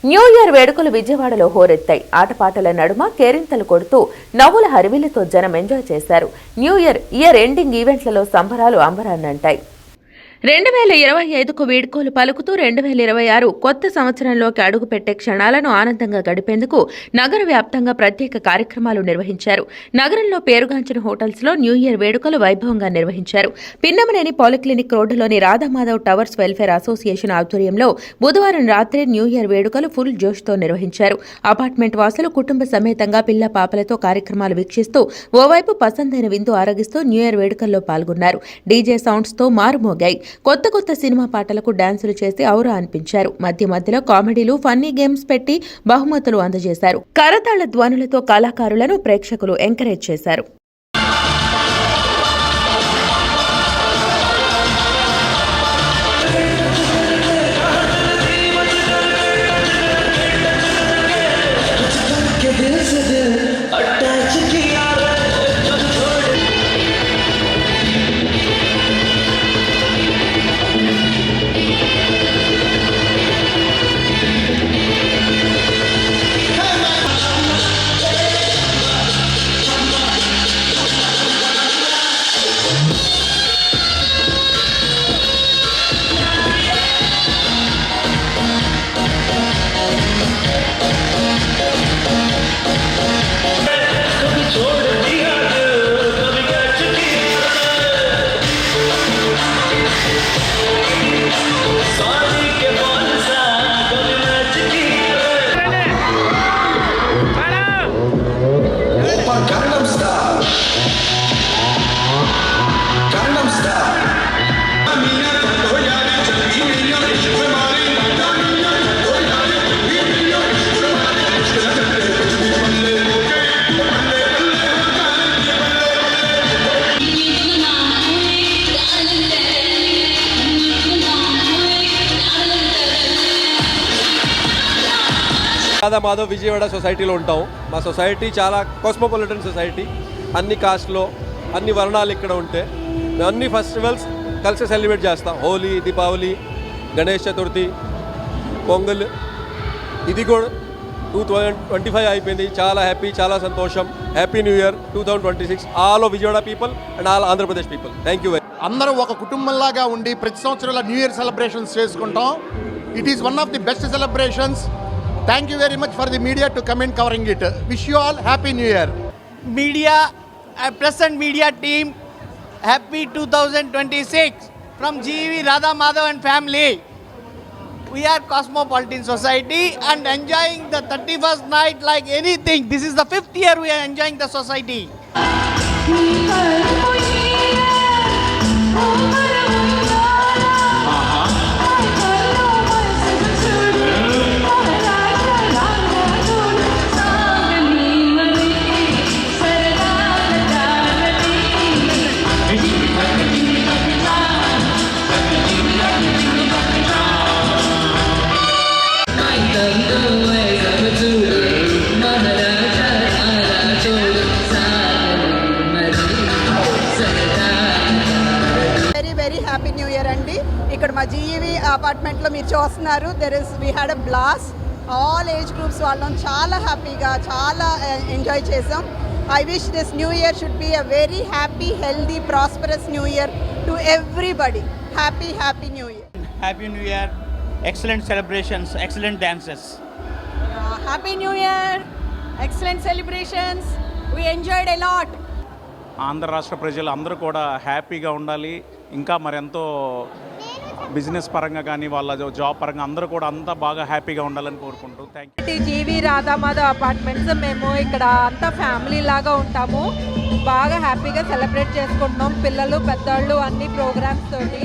New year వేడుకలు విజయవాడలో హోరెత్తాయి. ఆటపాటల నడుమ కేరింతలు కొడుతూ నవ్వుల హరివిల్లుతో జనం ఎంజాయ్ చేశారు. న్యూ ఇయర్ ఎండింగ్ ఈవెంట్లలో సంబరాలు అంబరాన్నంటాయి. 2025కు వీడ్కోలు పలుకుతూ 2026 కొత్త సంవత్సరంలోకి అడుగుపెట్టే క్షణాలను ఆనందంగా గడిపేందుకు నగర వ్యాప్తంగా ప్రత్యేక కార్యక్రమాలు నిర్వహించారు. నగరంలో పేరుగాంచిన హోటల్స్లో న్యూ ఇయర్ వేడుకలు వైభవంగా నిర్వహించారు. పిన్నమనేని పాలిక్లినిక్ రోడ్డులోని రాధామాధవ్ టవర్స్ వెల్ఫేర్ అసోసియేషన్ ఆధ్వర్యంలో బుధవారం రాత్రి న్యూ ఇయర్ వేడుకలు ఫుల్ జోష్తో నిర్వహించారు. అపార్ట్మెంట్ వాసులు కుటుంబ సమేతంగా పిల్ల పాపలతో కార్యక్రమాలు వీక్షిస్తూ ఓవైపు పసందైన విందు ఆరగిస్తూ న్యూ ఇయర్ వేడుకల్లో పాల్గొన్నారు. డీజే సౌండ్స్తో మారుమోగాయి. కొత్త సినిమా పాటలకు డాన్సులు చేసి ఔరా అనిపించారు. మధ్యలో కామెడీలు, ఫన్నీ గేమ్స్ పెట్టి బహుమతులు అందజేశారు. కరతాళ ధ్వనులతో కళాకారులను ప్రేక్షకులు ఎంకరేజ్ చేశారు. రాధామాధవ్ విజయవాడ సొసైటీలో ఉంటాం. మా సొసైటీ చాలా కాస్మోపాలిటన్ సొసైటీ. అన్ని కాస్ట్లో అన్ని వర్ణాలు ఇక్కడ ఉంటే మేము అన్ని ఫెస్టివల్స్ కలిసి సెలబ్రేట్ చేస్తాం. హోలీ, దీపావళి, గణేష్ చతుర్థి, పొంగల్. ఇది కూడా 2025 అయిపోయింది. చాలా హ్యాపీ, చాలా సంతోషం. Happy new year 2026 all of Vijayawada people and all Andhra Pradesh people. Thank you. అందరూ ఒక కుటుంబంలాగా ఉండి ప్రతి సంవత్సరం న్యూ ఇయర్ సెలబ్రేషన్స్ చేసుకుంటాం. It is one of the best celebrations. Thank you very much for the media to come in covering it. Wish you all Happy New Year. Media, press and media team, Happy 2026 from GV Radha Madhav and family. We are Cosmopolitan Society and enjoying the 31st night like anything. This is the 5th year we are enjoying the society. Happy new year అండి. ఇక్కడ మా జీఈవి అపార్ట్మెంట్లో మీరు చూస్తున్నారు. We had a blast. All age groups వాళ్ళం చాలా హ్యాపీగా చాలా ఎంజాయ్ చేసాం. I wish this new year should be a very happy, healthy, prosperous new year to everybody. Happy new year. Happy New Year. Excellent celebrations, excellent dances. Happy New Year. Excellent celebrations. We enjoyed a lot. Andhra రాష్ట్ర ప్రజలు అందరూ కూడా హ్యాపీగా ఉండాలి. ఇంకా మరెంతో business పరంగా కానీ వాళ్ళ జాబ్ పరంగా అందరూ కూడా అంతా బాగా హ్యాపీగా ఉండాలని కోరుకుంటూ thank you. GV Radhamadhav apartments మేము ఇక్కడ అంతా ఫ్యామిలీ లాగా ఉంటాము. బాగా హ్యాపీగా సెలబ్రేట్ చేసుకుంటున్నాం. పిల్లలు, పెద్దవాళ్ళు అన్ని ప్రోగ్రామ్స్ తోటి.